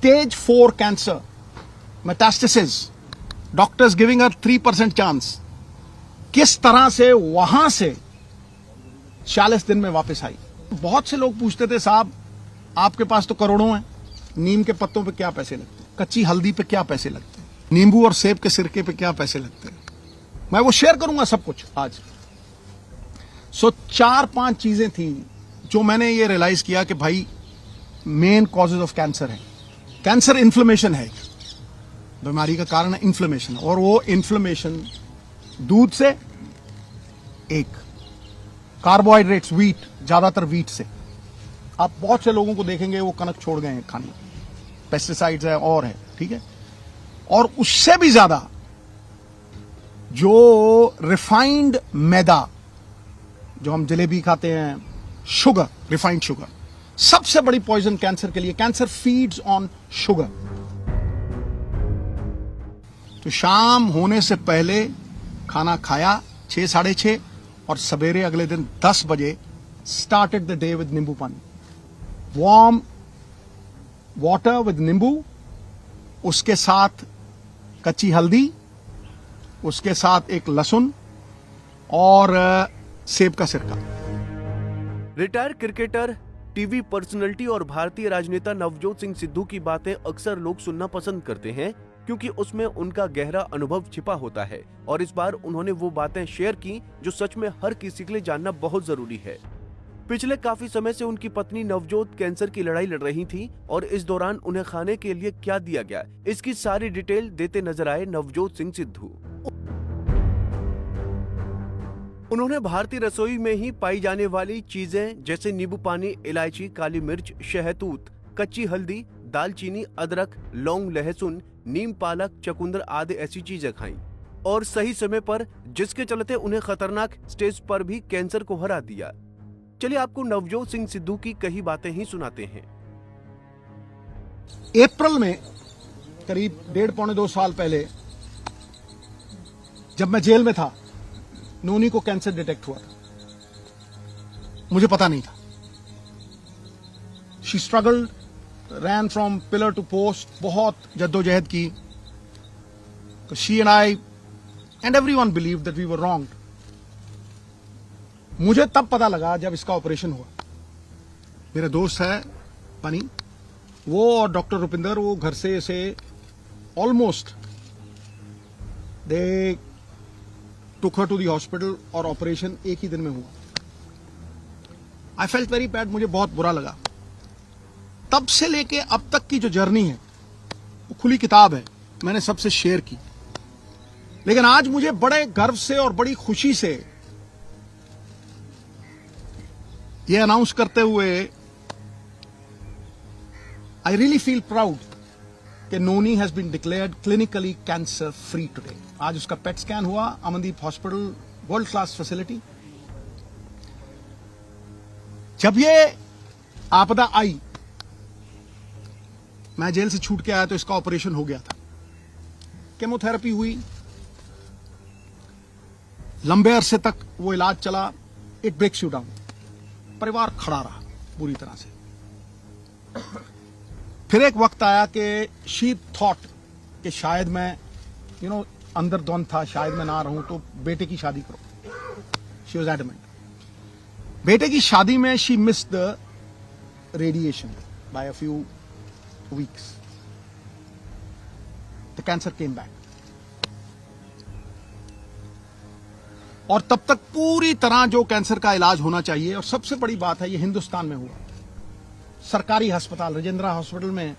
Stage 4 cancer, metastasis, doctors giving her 3% chance. किस तरह से वहां से 40 दिन में वापस आई। बहुत से लोग पूछते थे, साहब आपके पास तो करोड़ों हैं, नीम के पत्तों पे क्या पैसे लगते हैं, कच्ची हल्दी पे क्या पैसे लगते हैं, नींबू और सेब के सिरके पे क्या पैसे लगते हैं। मैं वो शेयर करूंगा सब कुछ आज। सो 4-5 चीजें थी जो मैंने ये रियलाइज किया कि भाई मेन कॉजेज ऑफ कैंसर है। कैंसर इन्फ्लेमेशन है, बीमारी का कारण है इन्फ्लेमेशन, और वो इन्फ्लेमेशन दूध से, एक कार्बोहाइड्रेट्स, व्हीट, ज्यादातर व्हीट से। आप बहुत से लोगों को देखेंगे वो कनक छोड़ गए हैं खाने, पेस्टिसाइड्स है और है, ठीक है। और उससे भी ज्यादा जो रिफाइंड मैदा, जो हम जलेबी खाते हैं, शुगर, रिफाइंड शुगर, सबसे बड़ी पॉइजन कैंसर के लिए। Cancer feeds on sugar. तो शाम होने से पहले खाना खाया 6, 6:30, और सवेरे अगले दिन 10 बजे स्टार्टेड द डे विद नींबू पानी, वार्म वाटर विद नींबू, उसके साथ कच्ची हल्दी, उसके साथ एक लहसुन और सेब का सिरका। रिटायर क्रिकेटर, टीवी पर्सनैलिटी और भारतीय राजनेता नवजोत सिंह सिद्धू की बातें अक्सर लोग सुनना पसंद करते हैं, क्योंकि उसमें उनका गहरा अनुभव छिपा होता है। और इस बार उन्होंने वो बातें शेयर की जो सच में हर किसी के लिए जानना बहुत जरूरी है। पिछले काफी समय से उनकी पत्नी नवजोत कैंसर की लड़ाई लड़ रही थी, और इस दौरान उन्हें खाने के लिए क्या दिया गया, इसकी सारी डिटेल देते नजर आए नवजोत सिंह सिद्धू। उन्होंने भारतीय रसोई में ही पाई जाने वाली चीजें जैसे नींबू पानी, इलायची, काली मिर्च, शहतूत, कच्ची हल्दी, दालचीनी, अदरक, लौंग, लहसुन, नीम, पालक, चकुंदर आदि ऐसी चीजें खाई, और सही समय पर, जिसके चलते उन्हें खतरनाक स्टेज पर भी कैंसर को हरा दिया। चलिए आपको नवजोत सिंह सिद्धू की कई बातें ही सुनाते हैं। अप्रैल में करीब 1.5-2 साल पहले जब मैं जेल में था, नोनी को कैंसर डिटेक्ट हुआ। मुझे पता नहीं था। She struggled, ran from pillar to post, बहुत जद्दोजहद की। She and I and everyone believe that we were wrong. मुझे तब पता लगा जब इसका ऑपरेशन हुआ। मेरे दोस्त है पनी, वो और डॉक्टर रुपिंदर, वो घर से इसे almost they took her to the hospital, और ऑपरेशन एक ही दिन में हुआ। आई फेल्ट वेरी बैड, मुझे बहुत बुरा लगा। तब से लेके अब तक की जो जर्नी है वो खुली किताब है, मैंने सबसे शेयर की। लेकिन आज मुझे बड़े गर्व से और बड़ी खुशी से यह अनाउंस करते हुए आई रियली फील प्राउड कि Noni has been declared clinically cancer free today. आज उसका पेट स्कैन हुआ, Amandeep hospital, world class facility. जब ये आपदा आई, मैं जेल से छूट के आया तो इसका ऑपरेशन हो गया था। केमोथेरेपी हुई, लंबे अरसे तक वो इलाज चला। It breaks you down. परिवार खड़ा रहा पूरी तरह से। फिर एक वक्त आया कि शी थॉट कि शायद मैं अंदर द्वंद था, शायद मैं ना रहूं, तो बेटे की शादी करो। She was adamant. बेटे की शादी में she missed the radiation by a few weeks. The cancer came back. और तब तक पूरी तरह जो कैंसर का इलाज होना चाहिए, और सबसे बड़ी बात है ये हिंदुस्तान में हुआ। सरकारी अस्पताल राजेंद्र हॉस्पिटल में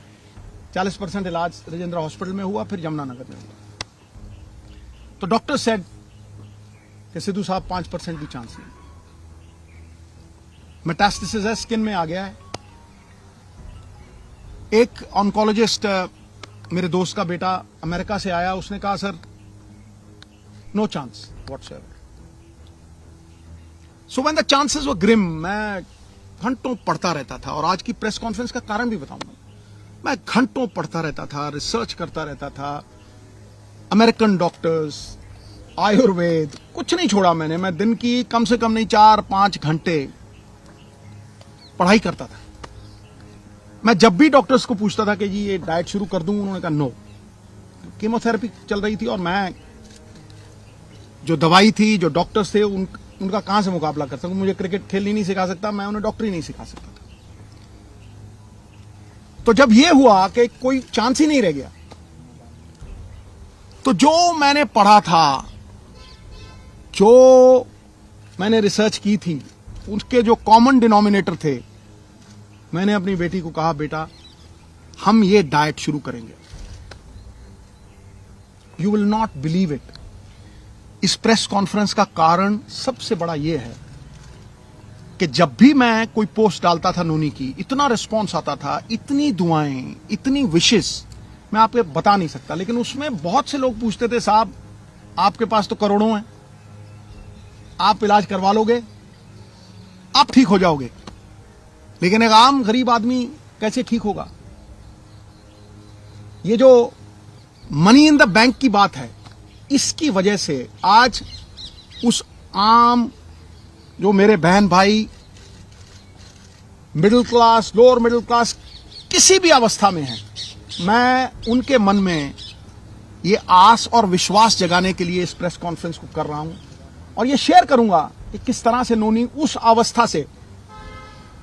40% इलाज राजेंद्र हॉस्पिटल में हुआ, फिर यमुनानगर में हुआ। तो डॉक्टर सेड कि सिद्धू साहब 5% भी चांस नहीं, मेटास्टेसिस है, स्किन में आ गया है। एक ऑन्कोलॉजिस्ट, मेरे दोस्त का बेटा अमेरिका से आया, उसने कहा sir no chance whatsoever. So when the chances were grim, मैं घंटों पढ़ता रहता था। और आज की प्रेस कॉन्फ्रेंस का कारण भी बताऊंगा। मैं घंटों पढ़ता रहता था, रिसर्च करता रहता था, अमेरिकन डॉक्टर्स, आयुर्वेद, कुछ नहीं छोड़ा मैंने। मैं दिन की कम से कम नहीं 4-5 घंटे पढ़ाई करता था। मैं जब भी डॉक्टर्स को पूछता था कि जी ये डाइट शुरू कर दूं, उन्होंने कहा नो। कीमोथेरेपी चल रही थी और मैं जो दवाई थी, जो डॉक्टर्स थे, उनका कहां से मुकाबला कर सकूं। मुझे क्रिकेट खेल ही नहीं सिखा सकता, मैं उन्हें डॉक्टरी नहीं सिखा सकता था। तो जब ये हुआ कि कोई चांस ही नहीं रह गया, तो जो मैंने पढ़ा था, जो मैंने रिसर्च की थी, उसके जो कॉमन डिनोमिनेटर थे, मैंने अपनी बेटी को कहा बेटा हम ये डाइट शुरू करेंगे। You will not believe it. इस प्रेस कॉन्फ्रेंस का कारण सबसे बड़ा यह है कि जब भी मैं कोई पोस्ट डालता था नोनी की, इतना रिस्पॉन्स आता था, इतनी दुआएं, इतनी विशेस, मैं आपको बता नहीं सकता। लेकिन उसमें बहुत से लोग पूछते थे साहब आपके पास तो करोड़ों हैं, आप इलाज करवा लोगे, आप ठीक हो जाओगे, लेकिन एक आम गरीब आदमी कैसे ठीक होगा। ये जो मनी इन द बैंक की बात है, इसकी वजह से आज उस आम जो मेरे बहन भाई middle class, lower middle class, किसी भी अवस्था में हैं, मैं उनके मन में ये आस और विश्वास जगाने के लिए इस प्रेस कॉन्फ्रेंस को कर रहा हूं और ये शेयर करूंगा कि किस तरह से नोनी उस अवस्था से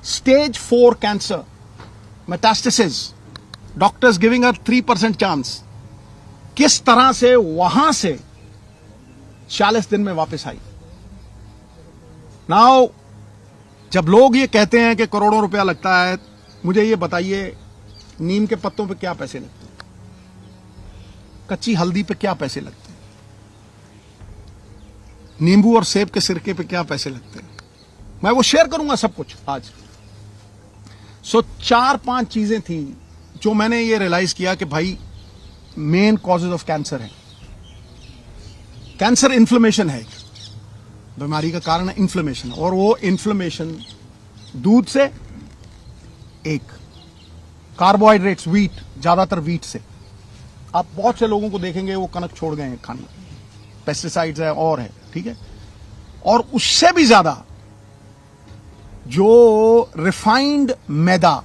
stage 4 cancer, metastasis, doctors giving her 3% chance, किस तरह से वहां से 40 दिन में वापस आई। नाउ जब लोग ये कहते हैं कि करोड़ों रुपया लगता है, मुझे ये बताइए नीम के पत्तों पे क्या पैसे लगते हैं, कच्ची हल्दी पे क्या पैसे लगते हैं, नींबू और सेब के सिरके पे क्या पैसे लगते हैं। मैं वो शेयर करूंगा सब कुछ आज। सो 4-5 चीजें थी जो मैंने ये रियलाइज किया कि भाई मेन कॉजेज ऑफ कैंसर है। कैंसर इन्फ्लेमेशन है, बीमारी का कारण है इन्फ्लेमेशन, और वो इन्फ्लेमेशन दूध से, एक कार्बोहाइड्रेट्स, वीट, ज्यादातर वीट से। आप बहुत से लोगों को देखेंगे वो कनक छोड़ गए हैं खाना, पेस्टिसाइड्स है और है, ठीक है। और उससे भी ज्यादा जो रिफाइंड मैदा,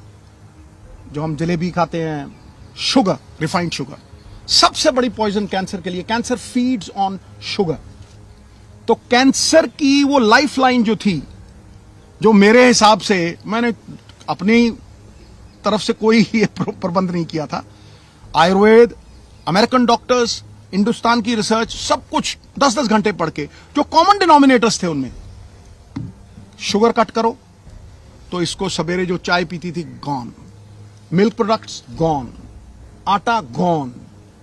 जो हम जलेबी खाते हैं, शुगर, रिफाइंड शुगर, सबसे बड़ी पॉइजन कैंसर के लिए। Cancer feeds on sugar. तो कैंसर की वो लाइफलाइन जो थी, जो मेरे हिसाब से, मैंने अपनी तरफ से कोई ये प्रबंध नहीं किया था, आयुर्वेद, अमेरिकन डॉक्टर्स, हिंदुस्तान की रिसर्च, सब कुछ 10-10 घंटे पढ़ के, जो कॉमन डिनोमिनेटर्स थे उनमें, शुगर कट करो, तो इसको सवेरे जो चाय पीती थी gone, milk products gone, atta gone,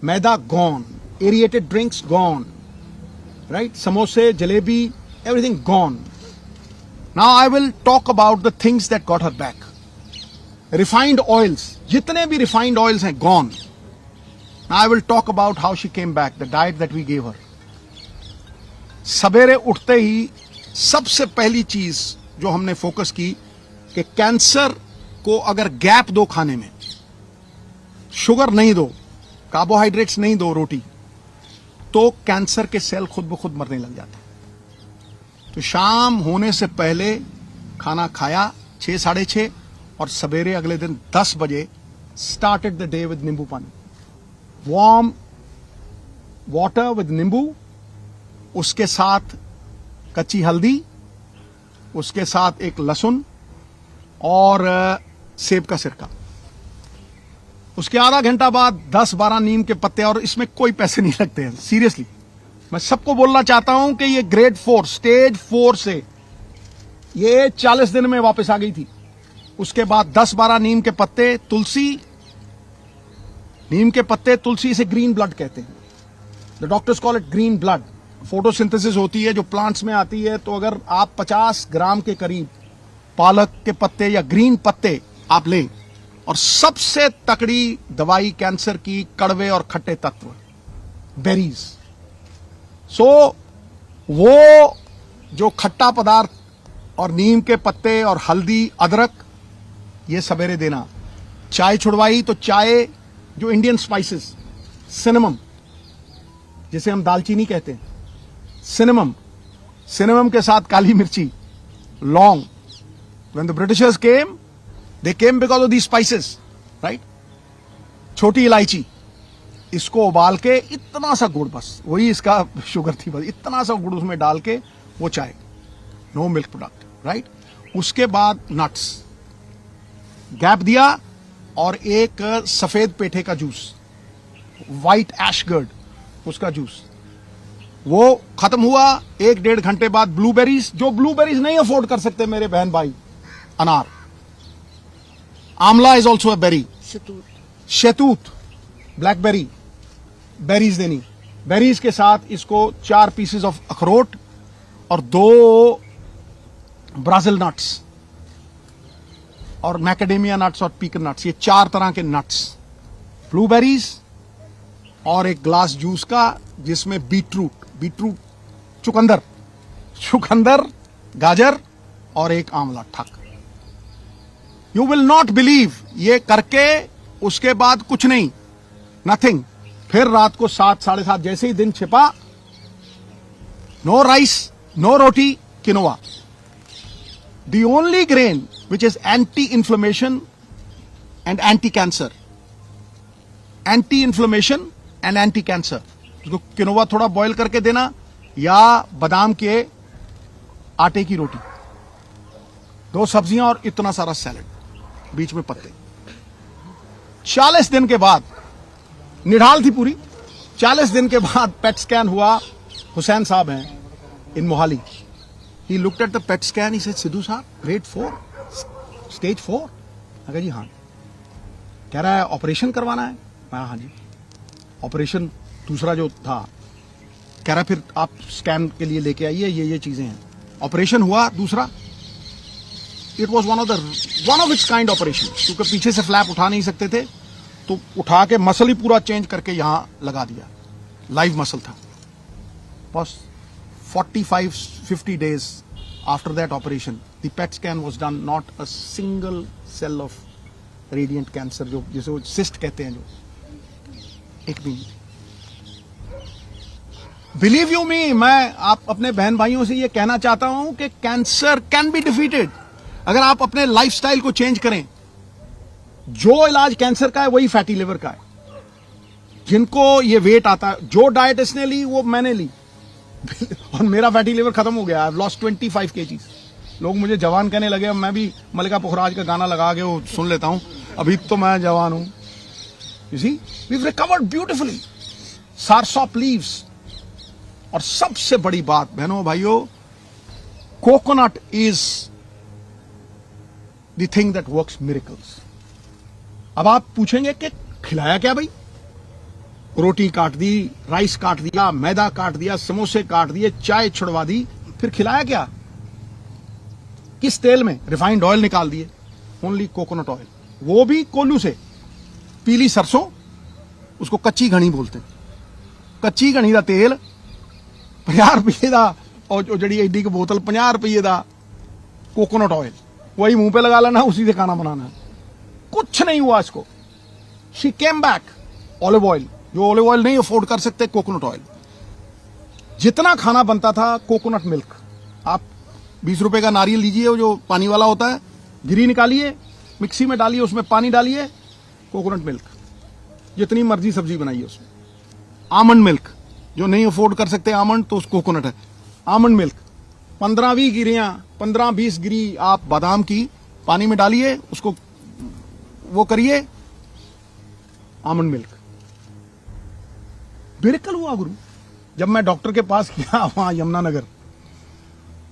maida gone, aerated drinks gone, right, समोसे, jalebi, everything gone. Now I will talk about the things that got her back. Refined oils, जितने भी रिफाइंड ऑयल्स हैं gone. Now I will talk about how she came back, the diet that we gave her. सवेरे उठते ही सबसे पहली चीज जो हमने फोकस की कि कैंसर को अगर गैप दो खाने में, शुगर नहीं दो, कार्बोहाइड्रेट्स नहीं दो, रोटी, तो कैंसर के सेल खुद ब खुद मरने लग जाते। तो शाम होने से पहले खाना खाया 6-6:30 और सवेरे अगले दिन 10 बजे स्टार्टेड द डे विद नींबू पानी, वार्म वाटर विद नींबू, उसके साथ कच्ची हल्दी, उसके साथ एक लहसुन और सेब का सिरका। उसके आधा घंटा बाद 10-12 नीम के पत्ते, और इसमें कोई पैसे नहीं लगते हैं, सीरियसली। मैं सबको बोलना चाहता हूं कि ये ग्रेड 4, स्टेज 4 से ये 40 दिन में वापस आ गई थी। उसके बाद 10-12 नीम के पत्ते, तुलसी, नीम के पत्ते, तुलसी, से ग्रीन ब्लड कहते हैं, the doctors call it green blood. Photosynthesis होती है जो प्लांट्स में आती है, तो अगर आप 50 ग्राम के करीब पालक के पत्ते या ग्रीन पत्ते आप लें, और सबसे तकड़ी दवाई कैंसर की, कड़वे और खट्टे तत्व, बेरीज। सो वो जो खट्टा पदार्थ और नीम के पत्ते और हल्दी, अदरक, ये सवेरे देना। चाय छुड़वाई तो चाय, जो इंडियन स्पाइसेस, सिनेमम, जिसे हम दालचीनी कहते हैं, सिनेमम, सिनेमम के साथ काली मिर्ची, लौंग। When the Britishers came, they came because of the spices, right. छोटी इलायची, इसको उबाल के इतना सा गुड़, बस वही इसका शुगर थी, बस इतना सा गुड़ उसमें डाल के वो चाय, नो मिल्क प्रोडक्ट, राइट। उसके बाद नट्स, गैप दिया, और एक सफेद पेठे का जूस, व्हाइट एशगर्ड, उसका जूस, वो खत्म हुआ। 1-1.5 घंटे बाद ब्लूबेरीज, जो ब्लूबेरीज नहीं अफोर्ड कर सकते मेरे बहन भाई, अनार, आंवला इज ऑल्सो अ बेरी, शहतूत, ब्लैकबेरी, बेरीज देनी। बेरीज के साथ इसको 4 पीसेस ऑफ अखरोट और 2 ब्राजील नट्स और मैकेडेमिया नट्स और पीकन नट्स, ये 4 तरह के नट्स, ब्लूबेरीज, और एक ग्लास जूस का जिसमें बीटरूट, चुकंदर, गाजर और एक आंवला, ठक। यू विल नॉट बिलीव, ये करके उसके बाद कुछ नहीं, नथिंग। फिर रात को 7, 7:30 जैसे ही दिन छिपा, no rice, no roti, quinoa, the only grain which is anti-inflammation and anti-cancer, anti-inflammation and anti-cancer। उसको किनोवा थोड़ा बॉईल करके देना, या बादाम के आटे की रोटी, 2 सब्जियां और इतना सारा सैलेड, बीच में पत्ते। 40 दिन के बाद, निढाल थी पूरी, 40 दिन के बाद पेट स्कैन हुआ। हुसैन साहब हैं इन Mohali, he looked at the PET scan, he said, Sidhu साहब, grade 4, stage 4। अगर जी हाँ, कह रहा है ऑपरेशन करवाना है। मैं हाँ जी, ऑपरेशन दूसरा जो था, कह रहा फिर आप स्कैन के लिए लेके आइए, ये चीजें हैं। ऑपरेशन हुआ दूसरा, it was one of its kind operation, क्योंकि पीछे से फ्लैप उठा नहीं सकते थे, तो उठा के मसल ही पूरा चेंज करके यहां लगा दिया, लाइव मसल था। बस 45-50 days after that operation, the PET scan was done, not a single cell of radiant cancer, जो जिसे वो cyst कहते हैं, जो एक भी नहीं। Believe you me, मैं आप अपने बहन भाइयों से ये कहना चाहता हूं कि कैंसर कैन बी डिफीटेड अगर आप अपने लाइफस्टाइल को चेंज करें। जो इलाज कैंसर का है वही फैटी लिवर का है। जिनको ये वेट आता है, जो डाइट इसने ली वो मैंने ली और मेरा फैटी लिवर खत्म हो गया। I have lost 25 kgs। लोग मुझे जवान कहने लगे, अब मैं भी मल्लिका पुखराज का गाना लगा के वो सुन लेता हूं, अभी तो मैं जवान हूं। You see, we have recovered beautifully. Soursop leaves, और सबसे बड़ी बात बहनों भाइयों, coconut is the thing that works miracles. अब आप पूछेंगे कि खिलाया क्या भाई? रोटी काट दी, राइस काट दिया, मैदा काट दिया, समोसे काट दिए, चाय छुड़वा दी, फिर खिलाया क्या? किस तेल में? रिफाइंड ऑयल निकाल दिए, ओनली कोकोनट ऑयल, वो भी कोल्लू से। पीली सरसों, उसको कच्ची घनी बोलते हैं। कच्ची घनी का तेल 50 रुपये का, और जड़ी एडी की बोतल 50 रुपये का कोकोनट ऑयल, वही मुंह पे लगा लेना, उसी से खाना बनाना है। कुछ नहीं हुआ इसको। She came back. Olive oil, जो ऑलिव ऑयल नहीं अफोर्ड कर सकते, कोकोनट ऑयल। जितना खाना बनता था, कोकोनट मिल्क। आप 20 रुपए का नारियल लीजिए, वो जो पानी वाला होता है, गिरी निकालिए, मिक्सी में डालिए, उसमें पानी डालिए, कोकोनट मिल्क, जितनी मर्जी सब्जी बनाइए उसमें। आमंड मिल्क, जो नहीं अफोर्ड कर सकते आमंड, तो उस कोकोनट है। आमंड मिल्क 15-20 गिरियां, 15-20 गिरी आप बादाम की पानी में डालिए, उसको वो करिए, आमंड मिल्क। मिरेकल हुआ गुरु। जब मैं डॉक्टर के पास गया वहां यमुनानगर,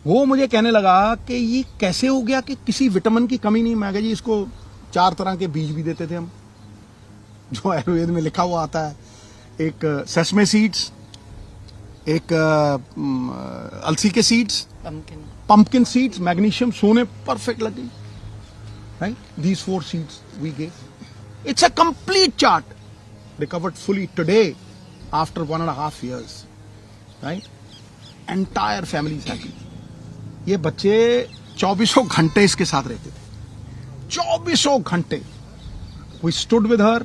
वो मुझे कहने लगा कि ये कैसे हो गया कि किसी विटामिन की कमी नहीं। मैं कहा जी, इसको 4 तरह के बीज भी देते थे हम, जो आयुर्वेद में लिखा हुआ आता है। एक सेसमे सीड्स, एक अलसी के सीड्स, पंपकिन सीड्स, मैग्नीशियम, सोने परफेक्ट लगे, right. These 4 seeds we gave. It's a complete chart, recovered fully today after 1.5 years, right? Entire family is happy. ये बच्चे 24 घंटे इसके साथ रहते थे, 24 घंटे। We stood with her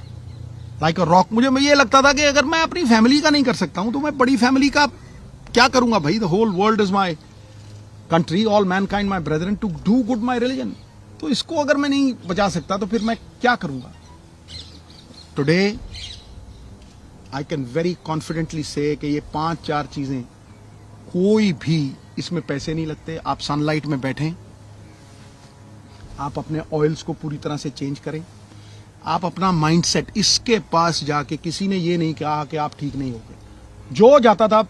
like a rock. मुझे ये लगता था कि अगर मैं अपनी फैमिली का नहीं कर सकता हूं, तो मैं बड़ी फैमिली का क्या करूंगा भाई? The whole world is my country, all mankind my brethren, to do good my religion. तो इसको अगर मैं नहीं बचा सकता तो फिर मैं क्या करूंगा? Today I can very confidently से कि ये 5-4 चीजें, कोई भी इसमें पैसे नहीं लगते। आप सनलाइट में बैठें, आप अपने ऑयल्स को पूरी तरह से चेंज करें, आप अपना माइंडसेट, इसके पास जाके किसी ने ये नहीं कहा कि आप ठीक नहीं हो गए। जो जाता था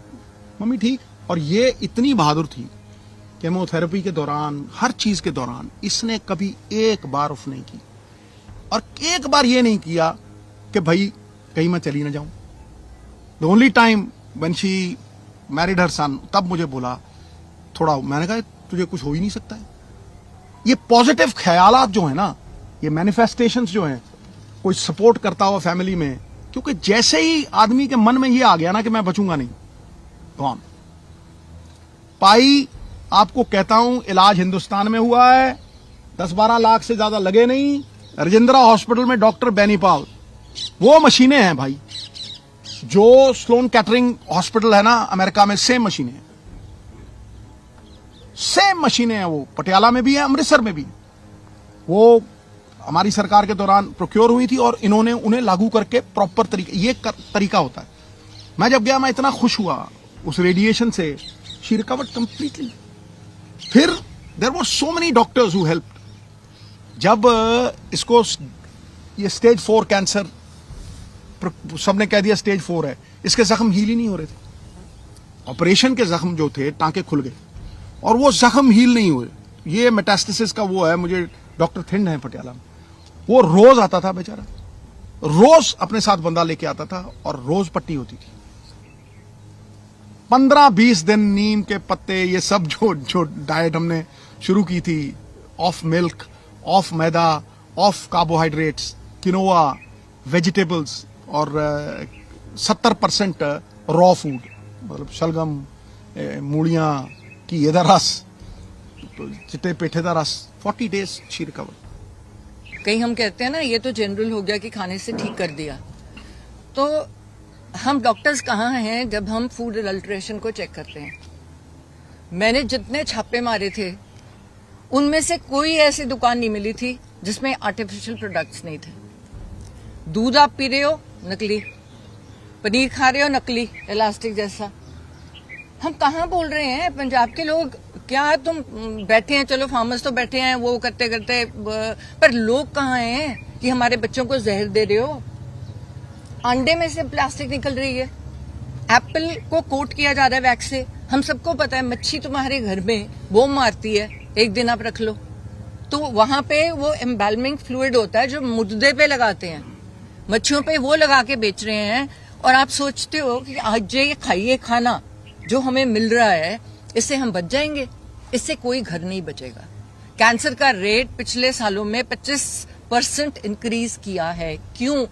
मम्मी ठीक, और ये इतनी बहादुर थी, केमोथेरेपी के दौरान, हर चीज के दौरान इसने कभी एक बार ऑफ नहीं की, और एक बार ये नहीं किया कि भाई कहीं मैं चली ना जाऊं। The only time when she married her son, तब मुझे बोला थोड़ा, मैंने कहा तुझे कुछ हो ही नहीं सकता है। ये पॉजिटिव ख्यालात जो है ना, ये मैनिफेस्टेशंस जो हैं, कोई सपोर्ट करता हुआ फैमिली में, क्योंकि जैसे ही आदमी के मन में ये आ गया ना कि मैं बचूंगा नहीं, कौन पाई, आपको कहता हूं, इलाज हिंदुस्तान में हुआ है, 10-12 लाख से ज्यादा लगे नहीं। राजेंद्रा हॉस्पिटल में डॉक्टर बेनीपाल, वो मशीनें हैं भाई, जो स्लोन कैटरिंग हॉस्पिटल है ना अमेरिका में, सेम मशीनें हैं, सेम मशीनें हैं। वो पटियाला में भी है, अमृतसर में भी। वो हमारी सरकार के दौरान प्रोक्योर हुई थी और इन्होंने उन्हें लागू करके प्रॉपर तरीके, ये तरीका होता है। मैं जब गया, मैं इतना खुश हुआ उस रेडिएशन से, शी रिकवर्ड कंप्लीटली। फिर there were so many doctors who helped. जब इसको ये स्टेज 4 कैंसर, सबने कह दिया स्टेज 4 है, इसके जख्म हील ही नहीं हो रहे थे। ऑपरेशन के जख्म जो थे, टांके खुल गए और वो जख्म हील नहीं हुए। ये मेटास्टेसिस का वो है, मुझे डॉक्टर थिंड है पटियाला में, वो रोज आता था बेचारा, रोज अपने साथ बंदा लेके आता था और रोज पट्टी होती थी। 15-20 दिन नीम के पत्ते, ये सब जो डाइट हमने शुरू की थी, of milk, of maida, of carbohydrates, quinoa, vegetables, और 70% रॉ फूड, मतलब शलगम, मूलियां की ਇਹਦਾ रस, चिट्टे पेठे का रस। 40 days शी रिकवर। कहीं हम कहते हैं ना, ये तो जनरल हो गया कि खाने से ठीक कर दिया। तो हम डॉक्टर्स कहाँ हैं जब हम फूड अडल्ट्रेशन को चेक करते हैं? मैंने जितने छापे मारे थे, उनमें से कोई ऐसी दुकान नहीं मिली थी जिसमें आर्टिफिशियल प्रोडक्ट्स नहीं थे। दूध आप पी रहे हो, नकली। पनीर खा रहे हो, नकली, इलास्टिक जैसा। हम कहाँ बोल रहे हैं पंजाब के लोग? क्या तुम बैठे हैं, चलो फार्मर्स तो बैठे हैं वो करते करते, पर लोग कहाँ हैं कि हमारे बच्चों को जहर दे रहे हो? अंडे में से प्लास्टिक निकल रही है, एप्पल को कोट किया जा रहा है वैक्स से। हम सबको पता है मच्छी तुम्हारे घर में वो मारती है, एक दिन आप रख लो तो वहां पे वो एम्बैलमिंग फ्लूइड होता है जो मुर्दे पे लगाते हैं, मच्छियों पे वो लगा के बेच रहे हैं। और आप सोचते हो कि आज ये खाइए खाना जो हमें मिल रहा है, इससे हम बच जाएंगे? इससे कोई घर नहीं बचेगा। कैंसर का रेट पिछले सालों में 25% इंक्रीज किया है। क्यों?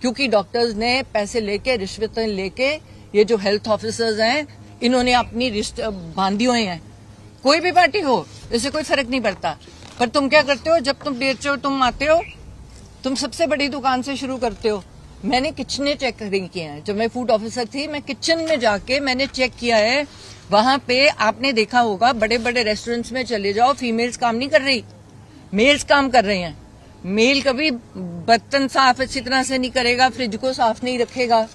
क्योंकि डॉक्टर्स ने पैसे लेके, रिश्वतें लेके, ये जो हेल्थ ऑफिसर्स हैं, इन्होंने अपनी रिश्ते बांधी हुए हैं। कोई भी पार्टी हो, इससे कोई फर्क नहीं पड़ता। पर तुम क्या करते हो? जब तुम बेचो, तुम आते हो, तुम सबसे बड़ी दुकान से शुरू करते हो। मैंने किचने चेक नहीं किए हैं। जब मैं फूड ऑफिसर थी, मैं किचन में जाके मैंने चेक किया है। वहां पे आपने देखा होगा, बड़े बड़े रेस्टोरेंट्स में चले जाओ, फीमेल्स काम नहीं कर रही, मेल्स काम कर रहे हैं। मेल कभी बर्तन साफ अच्छी तरह से नहीं करेगा, फ्रिज को साफ नहीं रखेगा,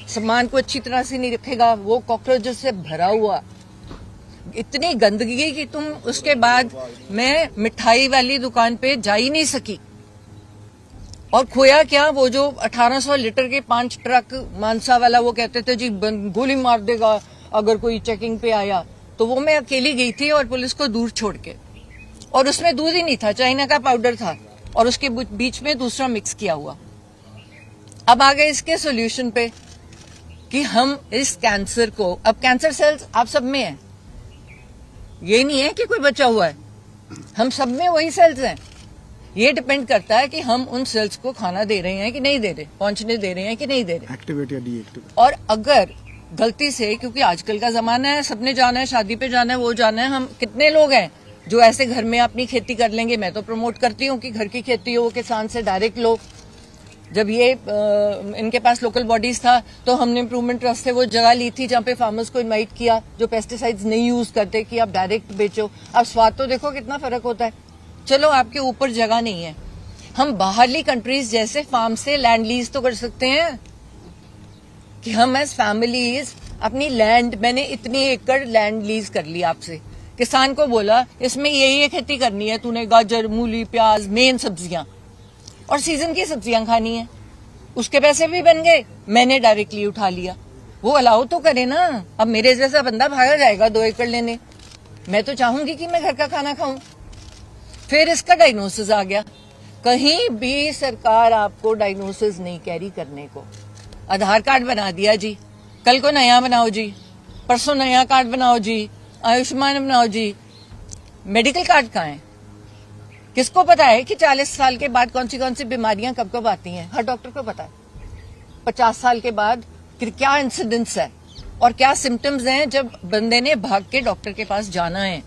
सामान को अच्छी तरह से नहीं रखेगा, वो कॉकरोचेस से भरा हुआ, इतनी गंदगी कि तुम उसके बाद मैं मिठाई वाली दुकान पे जा ही नहीं सकी। और खोया क्या, वो जो 1800 लीटर के 5 ट्रक मानसा वाला, वो कहते थे जी गोली मार देगा अगर कोई चेकिंग पे आया। तो वो मैं अकेली गई थी और पुलिस को दूर छोड़ के, और उसमें दूध ही नहीं था, चाइना का पाउडर था और उसके बीच में दूसरा मिक्स किया हुआ। अब आ गए इसके सॉल्यूशन पे कि हम इस कैंसर को, अब कैंसर सेल्स आप सब में है, ये नहीं है कि कोई बचा हुआ है, हम सब में वही सेल्स हैं। ये डिपेंड करता है कि हम उन सेल्स को खाना दे रहे हैं कि नहीं दे रहे, पहुंचने दे रहे हैं कि नहीं दे रहे, एक्टिवेट या डीएक्टिवेट। और अगर गलती से, क्योंकि आजकल का जमाना है, सबने जाना है, शादी पे जाना है, वो जाना है, हम कितने लोग हैं जो ऐसे घर में अपनी खेती कर लेंगे? मैं तो प्रमोट करती हूँ कि घर की खेती हो, किसान से डायरेक्ट लो। जब ये इनके पास लोकल बॉडीज था तो हमने इम्प्रूवमेंट ट्रस्ट से वो जगह ली थी जहाँ पे फार्मर्स को इनवाइट किया जो पेस्टिसाइड्स नहीं यूज करते कि आप डायरेक्ट बेचो। अब स्वाद तो देखो कितना फर्क होता है। चलो आपके ऊपर जगह नहीं है, हम बाहरली कंट्रीज जैसे फार्म से लैंड लीज तो कर सकते हैं कि हम एज फैमिलीज अपनी लैंड, मैंने इतनी एकड़ लैंड लीज कर ली आपसे, किसान को बोला इसमें ये खेती करनी है, तूने गाजर, मूली, प्याज, मेन सब्जियां और सीजन की सब्जियां खानी है, उसके पैसे भी बन गए, मैंने डायरेक्टली उठा लिया। वो अलाउ तो करे ना। अब मेरे जैसा बंदा भागा जाएगा 2 एकड़ लेने, मैं तो चाहूंगी कि मैं घर का खाना खाऊं। फिर इसका डायग्नोसिस आ गया, कहीं भी सरकार आपको डायग्नोसिस नहीं कैरी करने को, आधार कार्ड बना दिया जी, कल को नया बनाओ जी, परसों नया कार्ड बनाओ जी, आयुष्मान बनाओ जी, मेडिकल कार्ड कहाँ है? किसको पता है कि 40 साल के बाद कौन सी बीमारियां कब कब आती हैं? हर डॉक्टर को पता है। 50 साल के बाद क्या इंसिडेंस है और क्या सिम्टम्स हैं जब बंदे ने भाग के डॉक्टर के पास जाना है,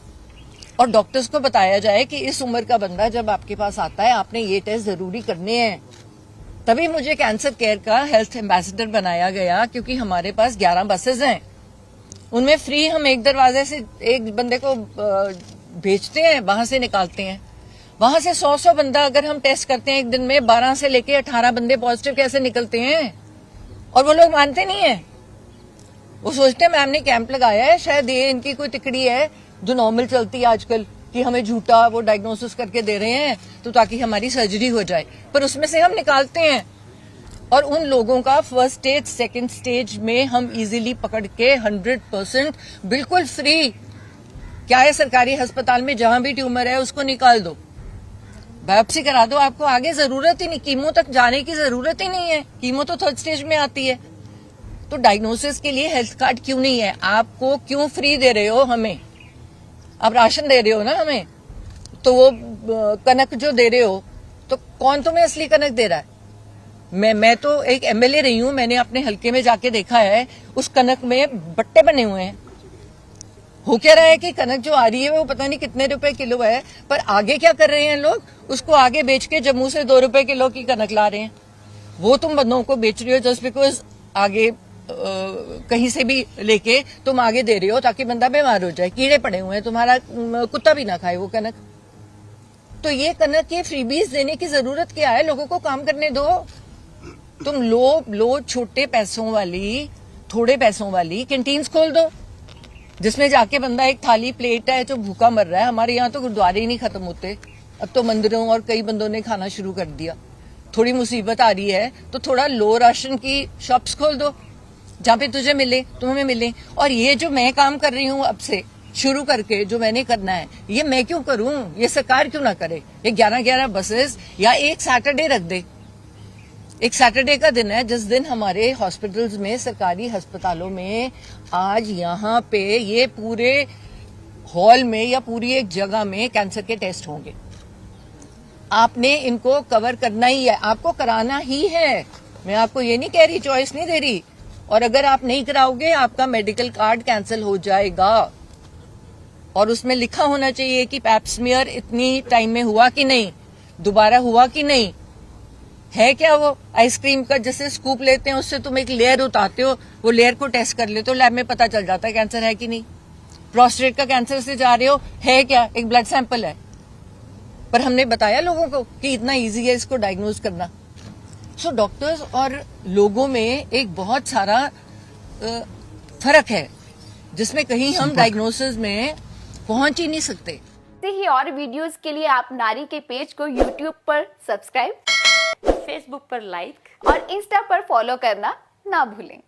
और डॉक्टर्स को बताया जाए कि इस उम्र का बंदा जब आपके पास आता है आपने ये टेस्ट जरूरी करने हैं। तभी मुझे कैंसर केयर का हेल्थ एम्बेसडर बनाया गया, क्योंकि हमारे पास 11 बसेज हैं, उनमें फ्री हम एक दरवाजे से एक बंदे को भेजते हैं, वहां से निकालते हैं। वहां से 100 बंदा अगर हम टेस्ट करते हैं एक दिन में, 12 से लेके 18 बंदे पॉजिटिव कैसे निकलते हैं? और वो लोग मानते नहीं है, वो सोचते हैं मैम ने कैंप लगाया है, शायद ये इनकी कोई तिकड़ी है जो नॉर्मल चलती है आजकल, कि हमें झूठा वो डायग्नोसिस करके दे रहे हैं तो ताकि हमारी सर्जरी हो जाए, पर उसमें से हम निकालते हैं। और उन लोगों का फर्स्ट स्टेज, सेकंड स्टेज में हम इजीली पकड़ के 100% बिल्कुल फ्री, क्या है सरकारी अस्पताल में जहां भी ट्यूमर है उसको निकाल दो, बायोप्सी करा दो, आपको आगे जरूरत ही नहीं, कीमो तक जाने की जरूरत ही नहीं है, कीमो तो थर्ड स्टेज में आती है। तो डायग्नोसिस के लिए हेल्थ कार्ड क्यों नहीं है? आपको क्यों फ्री दे रहे हो हमें? आप राशन दे रहे हो ना हमें, तो वो कनक जो दे रहे हो, तो कौन तुम्हें असली कनक दे रहा है? मैं तो एक एमएलए रही हूं, मैंने अपने हल्के में जाके देखा है, उस कनक में बट्टे बने हुए हैं। हो क्या रहा है कि कनक जो आ रही है वो पता नहीं कितने रुपए किलो है, पर आगे क्या कर रहे हैं लोग, उसको आगे बेच के जम्मू से 2 रुपए किलो की कनक ला रहे हैं। वो तुम बंदों को बेच रहे हो जस्ट बिकॉज आगे कहीं से भी लेके तुम आगे दे रहे हो ताकि बंदा बीमार हो जाए, कीड़े पड़े हुए हैं, तुम्हारा कुत्ता भी ना खाए वो कनक। तो ये कनक के फ्रीबीज देने की जरूरत क्या है? लोगों को काम करने दो। तुम लो छोटे पैसों वाली, थोड़े पैसों वाली कैंटीन्स खोल दो, जिसमें जाके बंदा एक थाली प्लेट है जो भूखा मर रहा है। हमारे यहाँ तो गुरुद्वारे ही नहीं खत्म होते, अब तो मंदिरों और कई बंदों ने खाना शुरू कर दिया। थोड़ी मुसीबत आ रही है तो थोड़ा लो राशन की शॉप्स खोल दो, जहाँ पे तुझे मिले, तुम्हें मिले। और ये जो मैं काम कर रही हूँ अब से शुरू करके, जो मैंने करना है, ये मैं क्यों करूं? ये सरकार क्यों ना करे? ये 11 बसेस या एक सैटरडे रख दे। एक सैटरडे का दिन है जिस दिन हमारे हॉस्पिटल्स में, सरकारी अस्पतालों में, आज यहाँ पे ये पूरे हॉल में या पूरी एक जगह में कैंसर के टेस्ट होंगे। आपने इनको कवर करना ही है, आपको कराना ही है। मैं आपको ये नहीं कह रही, चॉइस नहीं दे रही। और अगर आप नहीं कराओगे आपका मेडिकल कार्ड कैंसिल हो जाएगा, और उसमें लिखा होना चाहिए कि पैप स्मीयर इतनी टाइम में हुआ कि नहीं, दोबारा हुआ कि नहीं। है क्या वो आइसक्रीम का जैसे स्कूप लेते हैं, उससे तुम एक लेयर उतारते हो, वो लेयर को टेस्ट कर लेते हो, लैब में पता चल जाता है कैंसर है कि नहीं। प्रोस्टेट का कैंसर से जा रहे हो, है क्या, एक ब्लड सैंपल है, पर हमने बताया लोगों को कि इतना इजी है इसको डायग्नोज करना। सो डॉक्टर्स और लोगों में एक बहुत सारा फर्क है, जिसमें कहीं हम डायग्नोसिस में पहुंच ही नहीं सकते। ऐसे ही और वीडियोस के लिए आप नारी के पेज को YouTube पर सब्सक्राइब, फेसबुक पर लाइक और इंस्टा पर फॉलो करना ना भूलें।